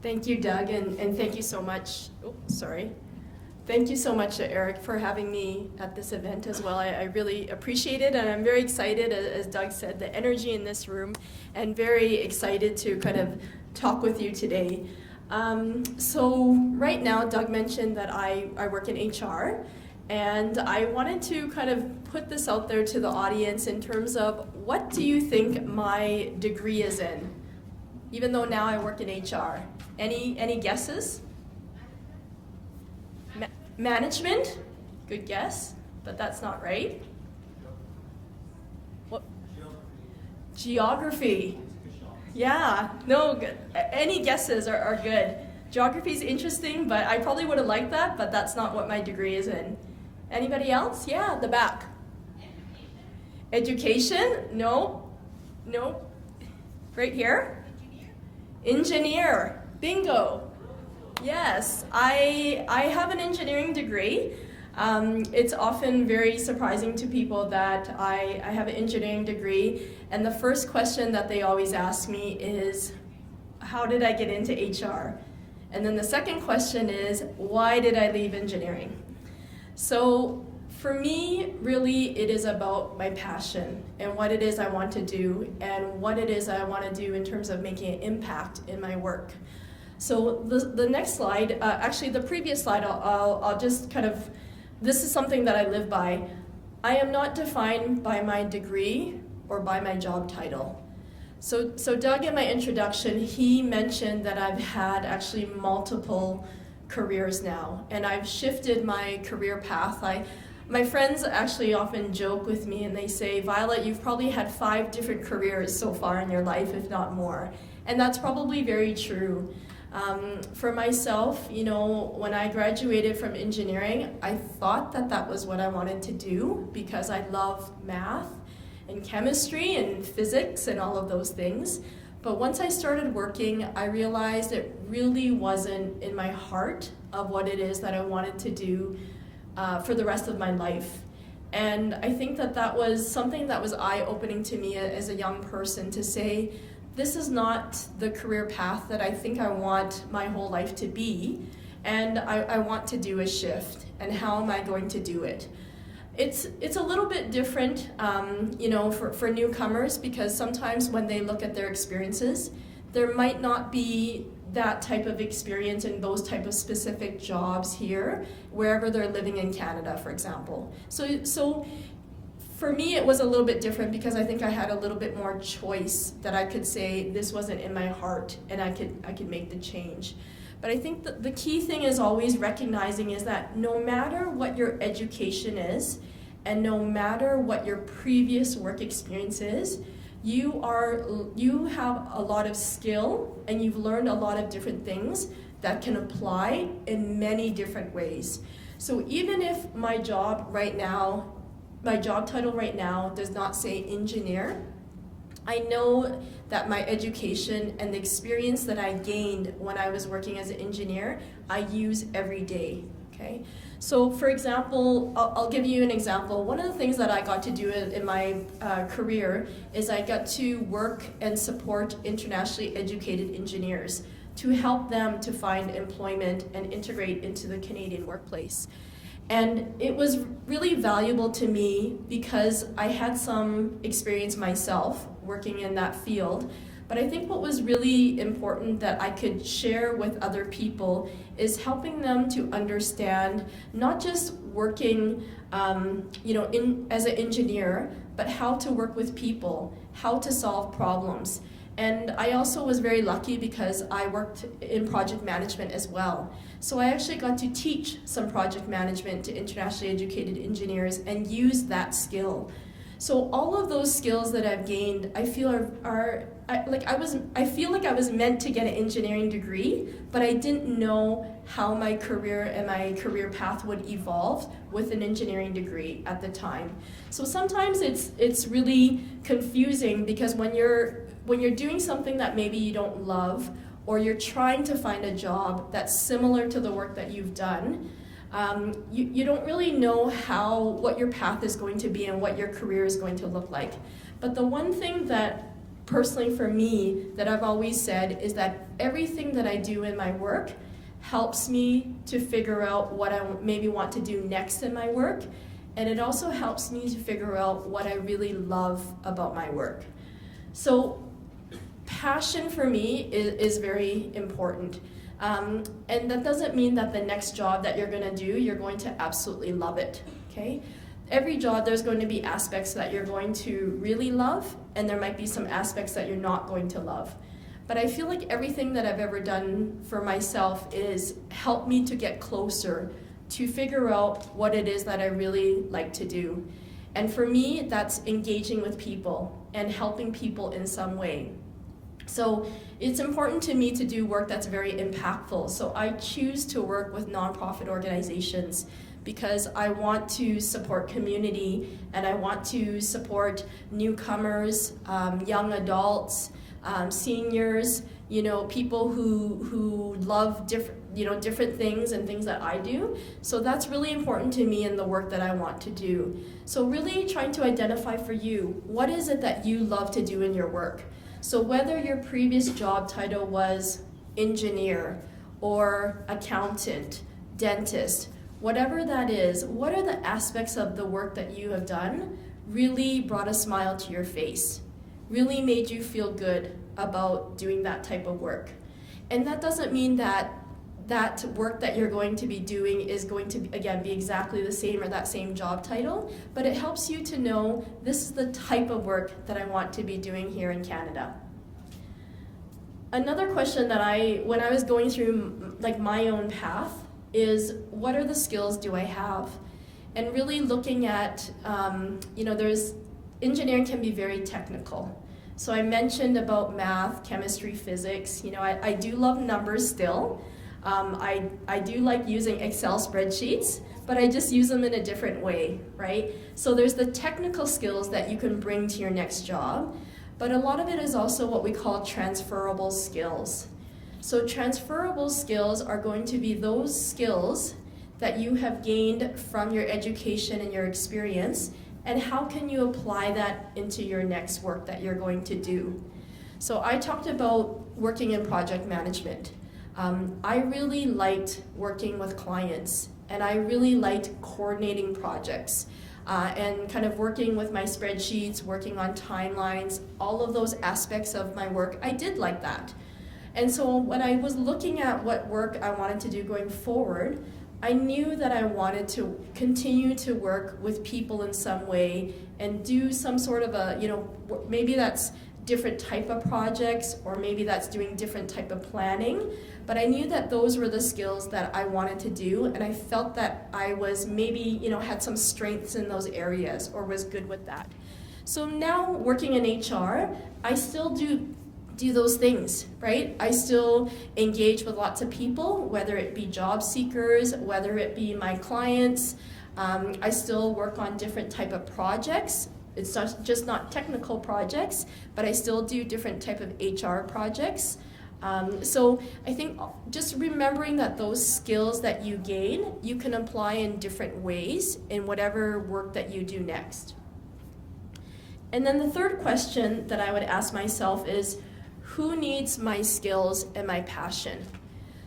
Thank you, Doug, and thank you so much. Oh, sorry. Thank you so much, Eric, for having me at this event as well. I really appreciate it, and I'm very excited, as Doug said, the energy in this room, and very excited to kind of talk with you today. So right now, Doug mentioned that I work in HR, and I wanted to kind of put this out there to the audience in terms of what do you think my degree is in, even though now I work in HR. Any guesses? Management? Good guess, but that's not right. What? Geography. Yeah, no, good. Any guesses are good. Geography is interesting, but I probably would have liked that, but that's not what my degree is in. Anybody else? Yeah, the back. Education? No. No. Right here? Engineer. Bingo. Yes, I have an engineering degree. It's often very surprising to people that I have an engineering degree, and the first question that they always ask me is, how did I get into HR? And then the second question is, why did I leave engineering? So for me, really, it is about my passion and what it is I want to do and what it is I want to do in terms of making an impact in my work. So the next slide, actually the previous slide, I'll just kind of, this is something that I live by. I am not defined by my degree or by my job title. So Doug, in my introduction, he mentioned that I've had actually multiple careers now, and I've shifted my career path. My friends actually often joke with me and they say, Violet, you've probably had 5 different careers so far in your life, if not more. And that's probably very true. For myself, you know, when I graduated from engineering, I thought that that was what I wanted to do because I love math and chemistry and physics and all of those things. But once I started working, I realized it really wasn't in my heart of what it is that I wanted to do for the rest of my life. And I think that that was something that was eye-opening to me as a young person, to say, this is not the career path that I think I want my whole life to be, and I want to do a shift, and how am I going to do it? It's a little bit different, you know, for newcomers, because sometimes when they look at their experiences, there might not be that type of experience in those type of specific jobs here, wherever they're living in Canada, for example. So for me, it was a little bit different because I think I had a little bit more choice, that I could say this wasn't in my heart and I could make the change. But I think the key thing is always recognizing is that no matter what your education is and no matter what your previous work experience is, you have a lot of skill and you've learned a lot of different things that can apply in many different ways. So even if my job title right now does not say engineer, I know that my education and the experience that I gained when I was working as an engineer, I use every day, okay? So for example, I'll give you an example. One of the things that I got to do in my career is I got to work and support internationally educated engineers to help them to find employment and integrate into the Canadian workplace. And it was really valuable to me because I had some experience myself working in that field. But I think what was really important that I could share with other people is helping them to understand not just working you know, as an engineer, but how to work with people, how to solve problems. And I also was very lucky because I worked in project management as well. So I actually got to teach some project management to internationally educated engineers and use that skill. So all of those skills that I've gained, I feel I feel like I was meant to get an engineering degree, but I didn't know how my career and my career path would evolve with an engineering degree at the time. So sometimes it's really confusing because when you're doing something that maybe you don't love, or you're trying to find a job that's similar to the work that you've done, you don't really know what your path is going to be and what your career is going to look like. But the one thing that personally for me that I've always said is that everything that I do in my work helps me to figure out what I maybe want to do next in my work, and it also helps me to figure out what I really love about my work. So passion for me is very important. And that doesn't mean that the next job that you're going to do, you're going to absolutely love it, okay? Every job, there's going to be aspects that you're going to really love, and there might be some aspects that you're not going to love. But I feel like everything that I've ever done for myself is help me to get closer to figure out what it is that I really like to do. And for me, that's engaging with people and helping people in some way. So it's important to me to do work that's very impactful. So I choose to work with nonprofit organizations because I want to support community and I want to support newcomers, young adults, seniors, people who love different things and things that I do. So that's really important to me in the work that I want to do. So really trying to identify for you, what is it that you love to do in your work? So whether your previous job title was engineer or accountant, dentist, whatever that is, what are the aspects of the work that you have done really brought a smile to your face, really made you feel good about doing that type of work? And that doesn't mean that that work that you're going to be doing is going to, again, be exactly the same or that same job title, but it helps you to know this is the type of work that I want to be doing here in Canada. Another question that when I was going through my own path is, what are the skills do I have? And really looking at, engineering can be very technical. So I mentioned about math, chemistry, physics. I do love numbers still. I do like using Excel spreadsheets, but I just use them in a different way, right? So there's the technical skills that you can bring to your next job, but a lot of it is also what we call transferable skills. So transferable skills are going to be those skills that you have gained from your education and your experience, and how can you apply that into your next work that you're going to do. So I talked about working in project management. I really liked working with clients, and I really liked coordinating projects and kind of working with my spreadsheets, working on timelines, all of those aspects of my work. I did like that. And so when I was looking at what work I wanted to do going forward, I knew that I wanted to continue to work with people in some way and do some sort of maybe that's different type of projects, or maybe that's doing different type of planning. But I knew that those were the skills that I wanted to do, and I felt that I was maybe, had some strengths in those areas or was good with that. So now working in HR, I still do those things, right? I still engage with lots of people, whether it be job seekers, whether it be my clients. I still work on different type of projects. It's just not technical projects, but I still do different type of HR projects. So I think just remembering that those skills that you gain, you can apply in different ways in whatever work that you do next. And then the third question that I would ask myself is, who needs my skills and my passion?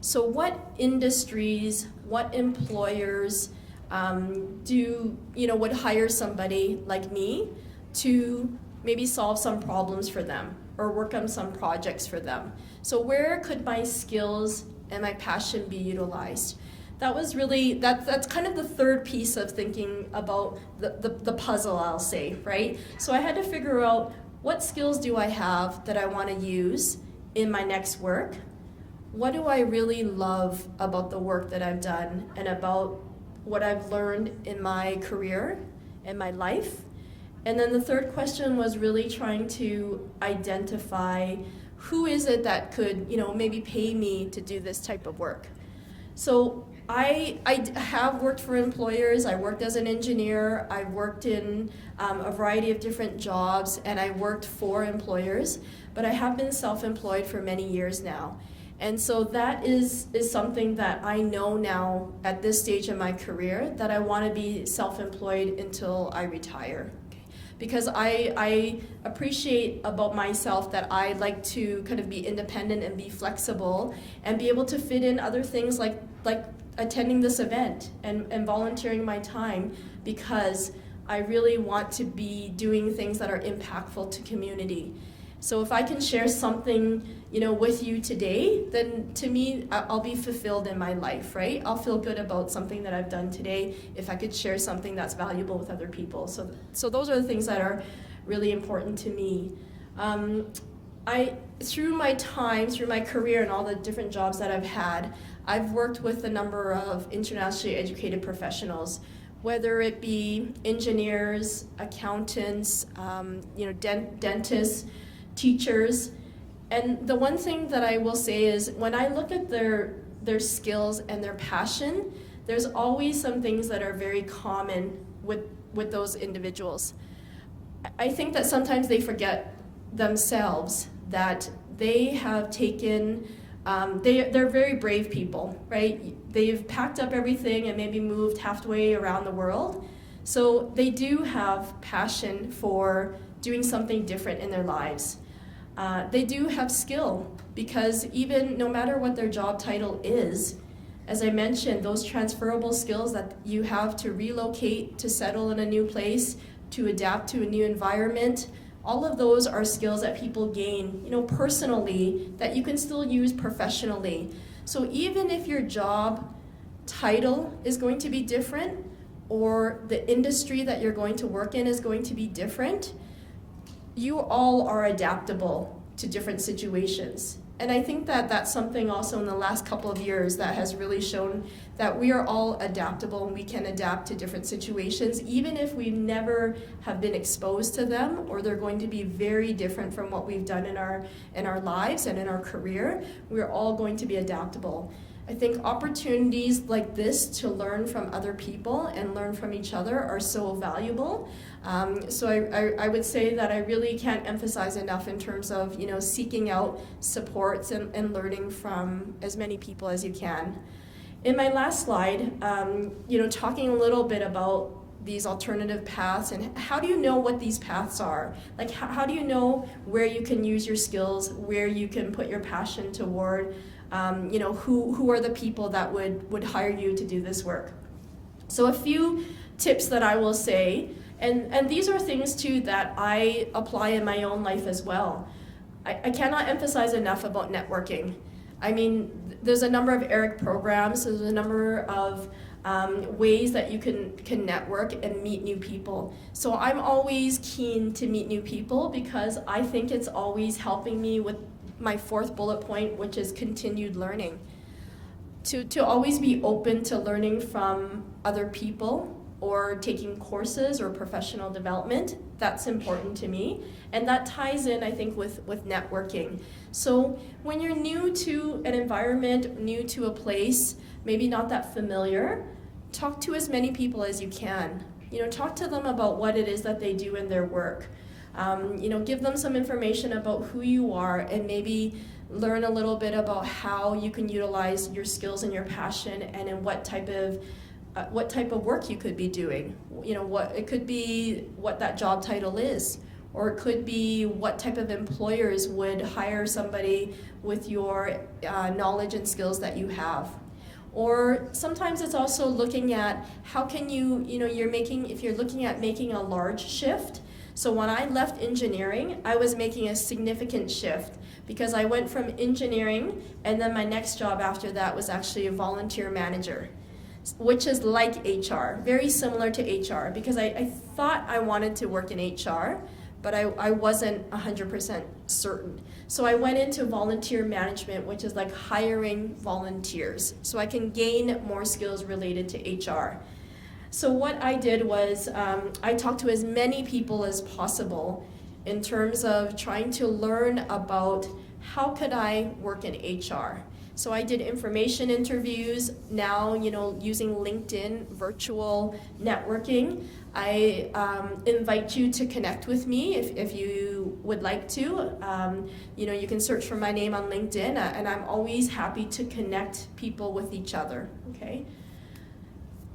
So what industries, what employers would hire somebody like me to maybe solve some problems for them or work on some projects for them? So where could my skills and my passion be utilized? That was really, that's kind of the third piece of thinking about the puzzle, I'll say, right? So I had to figure out, what skills do I have that I want to use in my next work? What do I really love about the work that I've done and about what I've learned in my career and my life? And then the third question was really trying to identify who is it that could, maybe pay me to do this type of work. So I have worked for employers. I worked as an engineer. I've worked in a variety of different jobs, and I worked for employers, but I have been self-employed for many years now. And so that is something that I know now at this stage in my career, that I want to be self-employed until I retire. Okay. because I appreciate about myself that I like to kind of be independent and be flexible and be able to fit in other things like attending this event and volunteering my time, because I really want to be doing things that are impactful to community. So if I can share something, with you today, then to me, I'll be fulfilled in my life, right? I'll feel good about something that I've done today if I could share something that's valuable with other people. So those are the things that are really important to me. Through my career and all the different jobs that I've had, I've worked with a number of internationally educated professionals, whether it be engineers, accountants, dentists, teachers. And the one thing that I will say is when I look at their skills and their passion, there's always some things that are very common with those individuals. I think that sometimes they forget themselves that they have taken, they're very brave people, right? They've packed up everything and maybe moved halfway around the world. So they do have passion for doing something different in their lives. They do have skill, because even no matter what their job title is, as I mentioned, those transferable skills that you have to relocate, to settle in a new place, to adapt to a new environment, all of those are skills that people gain, personally, that you can still use professionally. So even if your job title is going to be different, or the industry that you're going to work in is going to be different, you all are adaptable to different situations. And I think that that's something also in the last couple of years that has really shown that we are all adaptable and we can adapt to different situations, even if we never have been exposed to them, or they're going to be very different from what we've done in our lives and in our career. We're all going to be adaptable. I think opportunities like this to learn from other people and learn from each other are so valuable. So I would say that I really can't emphasize enough in terms of seeking out supports and learning from as many people as you can. In my last slide, talking a little bit about these alternative paths and how do you know what these paths are? Like how do you know where you can use your skills, where you can put your passion toward? Who are the people that would hire you to do this work? So a few tips that I will say, and these are things too that I apply in my own life as well. I cannot emphasize enough about networking. I mean, there's a number of ERIC programs, there's a number of ways that you can network and meet new people. So I'm always keen to meet new people because I think it's always helping me with my fourth bullet point, which is continued learning. To always be open to learning from other people or taking courses or professional development, that's important to me. And that ties in, I think, with networking. So when you're new to an environment, new to a place, maybe not that familiar, talk to as many people as you can. Talk to them about what it is that they do in their work. Give them some information about who you are and maybe learn a little bit about how you can utilize your skills and your passion and in what type of work you could be doing. It could be what that job title is, or it could be what type of employers would hire somebody with your knowledge and skills that you have. Or sometimes it's also looking at how can if you're looking at making a large shift. So when I left engineering, I was making a significant shift because I went from engineering and then my next job after that was actually a volunteer manager, which is like HR, very similar to HR, because I thought I wanted to work in HR, but I wasn't 100% certain. So I went into volunteer management, which is like hiring volunteers, so I can gain more skills related to HR. So what I did was I talked to as many people as possible in terms of trying to learn about how could I work in HR. So I did information interviews, now using LinkedIn, virtual networking. I invite you to connect with me if you would like to. You can search for my name on LinkedIn, and I'm always happy to connect people with each other, okay?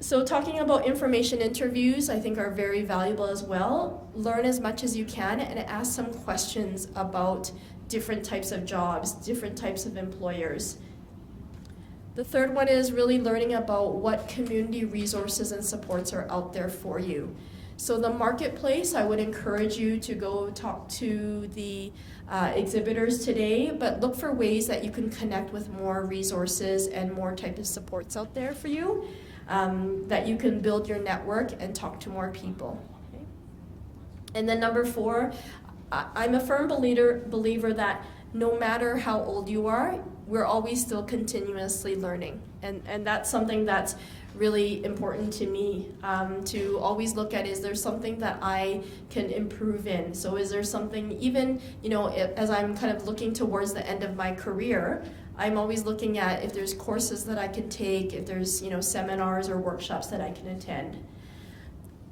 So talking about information interviews, I think are very valuable as well. Learn as much as you can and ask some questions about different types of jobs, different types of employers. The third one is really learning about what community resources and supports are out there for you. So the marketplace, I would encourage you to go talk to the exhibitors today, but look for ways that you can connect with more resources and more type of supports out there for you, that you can build your network and talk to more people. Okay? And then number 4, I'm a firm believer that no matter how old you are, we're always still continuously learning. And that's something that's really important to me, to always look at, is there something that I can improve in? So is there something, even, as I'm kind of looking towards the end of my career, I'm always looking at if there's courses that I can take, if there's, seminars or workshops that I can attend.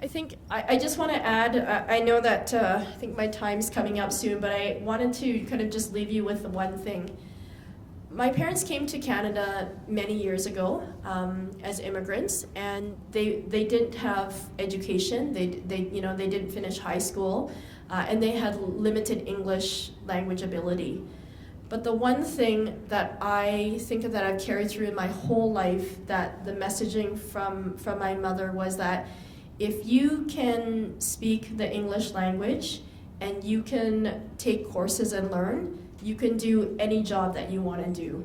I think I just want to add, I know that I think my time's coming up soon, but I wanted to kind of just leave you with one thing. My parents came to Canada many years ago as immigrants, and they didn't have education. They didn't finish high school, and they had limited English language ability. But the one thing that I think that I've carried through in my whole life, that the messaging from my mother was that if you can speak the English language and you can take courses and learn, you can do any job that you want to do.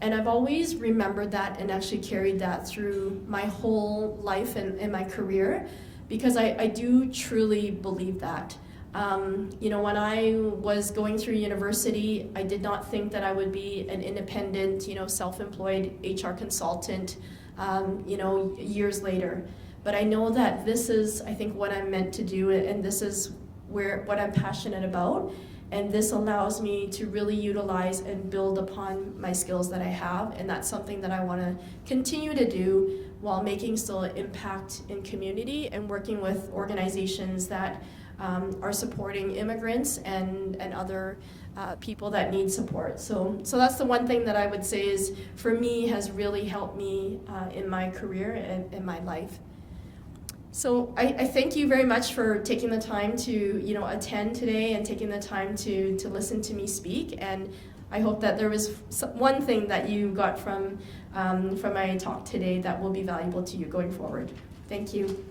And I've always remembered that and actually carried that through my whole life and my career, because I do truly believe that. When I was going through university, I did not think that I would be an independent, self-employed HR consultant, years later. But I know that this is, I think, what I'm meant to do, and this is what I'm passionate about. And this allows me to really utilize and build upon my skills that I have. And that's something that I want to continue to do while making still an impact in community and working with organizations that are supporting immigrants and other people that need support. So that's the one thing that I would say is, for me, has really helped me in my career and in my life. So I thank you very much for taking the time to attend today and taking the time to listen to me speak. And I hope that there was one thing that you got from my talk today that will be valuable to you going forward. Thank you.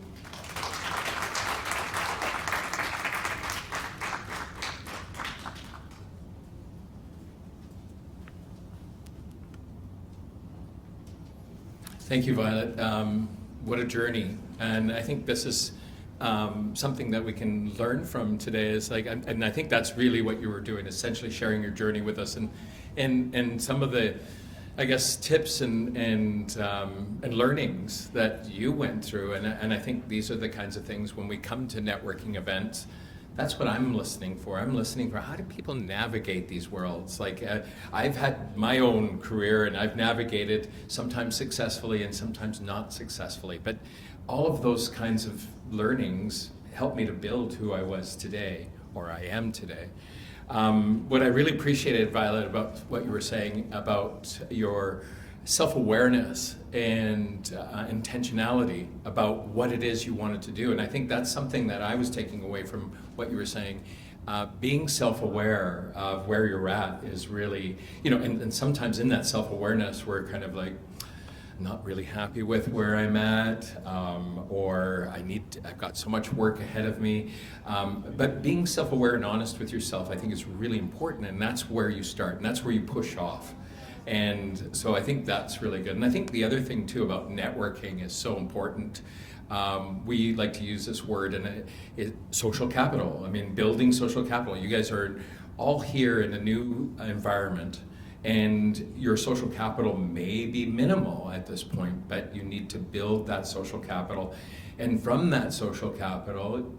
Thank you, Violet. What a journey. And I think this is something that we can learn from today, is and I think that's really what you were doing, essentially sharing your journey with us and some of the, I guess, tips and learnings that you went through. And I think these are the kinds of things when we come to networking events, that's what I'm listening for. I'm listening for, how do people navigate these worlds? I've had my own career and I've navigated sometimes successfully and sometimes not successfully. But all of those kinds of learnings helped me to build who I was today, or I am today. What I really appreciated, Violet, about what you were saying about your self-awareness and intentionality about what it is you wanted to do. And I think that's something that I was taking away from what you were saying. Being self-aware of where you're at is really, and sometimes in that self-awareness we're kind of like, not really happy with where I'm at, or I've got so much work ahead of me. But being self-aware and honest with yourself, I think, is really important, and that's where you start, and that's where you push off. And so I think that's really good. And I think the other thing too about networking is so important. We like to use this word, and social capital. I mean, building social capital. You guys are all here in a new environment, and your social capital may be minimal at this point, but you need to build that social capital. And from that social capital,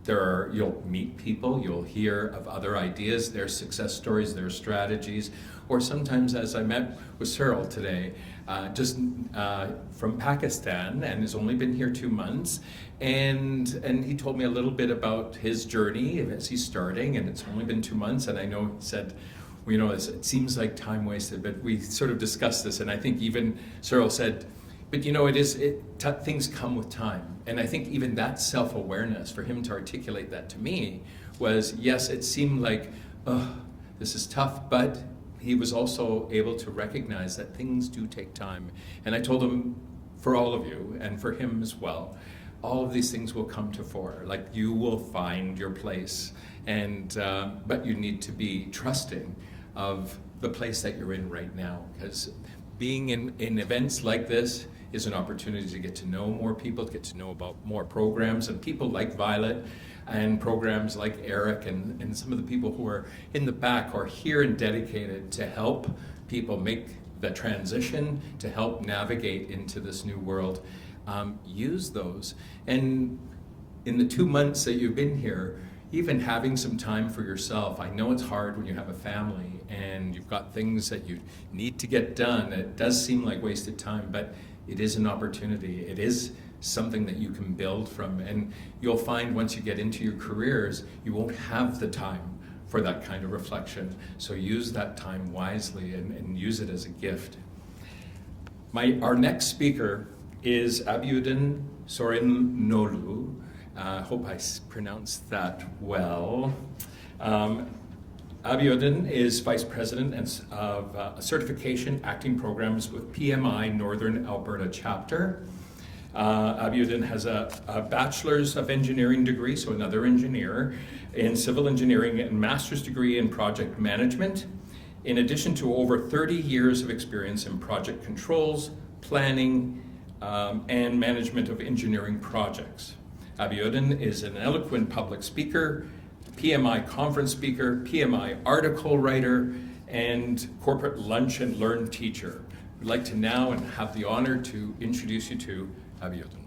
you'll meet people, you'll hear of other ideas, their success stories, their strategies, or sometimes, as I met with Cyril today, from Pakistan, and has only been here 2 months, and he told me a little bit about his journey as he's starting, and it's only been 2 months, and I know he said, it seems like time wasted, but we sort of discussed this, and I think even Cyril said, But things come with time. And I think even that self-awareness, for him to articulate that to me, was, yes, it seemed like, oh, this is tough, but he was also able to recognize that things do take time. And I told him, for all of you, and for him as well, all of these things will come to fore. Like, you will find your place, but you need to be trusting of the place that you're in right now, because being in events like this is an opportunity to get to know more people, to get to know about more programs, and people like Violet, and programs like Eric, and some of the people who are in the back are here and dedicated to help people make the transition, to help navigate into this new world. Use those. And in the 2 months that you've been here, even having some time for yourself. I know it's hard when you have a family and you've got things that you need to get done. It does seem like wasted time, but it is an opportunity. It is something that you can build from. And you'll find once you get into your careers, you won't have the time for that kind of reflection. So use that time wisely and use it as a gift. Our next speaker is Abiodun Sorinolu. I hope I pronounced that well. Abiodun is Vice President of Certification Acting Programs with PMI Northern Alberta Chapter. Abiodun has a Bachelor's of Engineering degree, so another engineer, in Civil Engineering, and Master's degree in Project Management, in addition to over 30 years of experience in project controls, planning, and management of engineering projects. Abiodun is an eloquent public speaker, PMI conference speaker, PMI article writer, and corporate lunch and learn teacher. We'd like to now and have the honor to introduce you to Abiodun.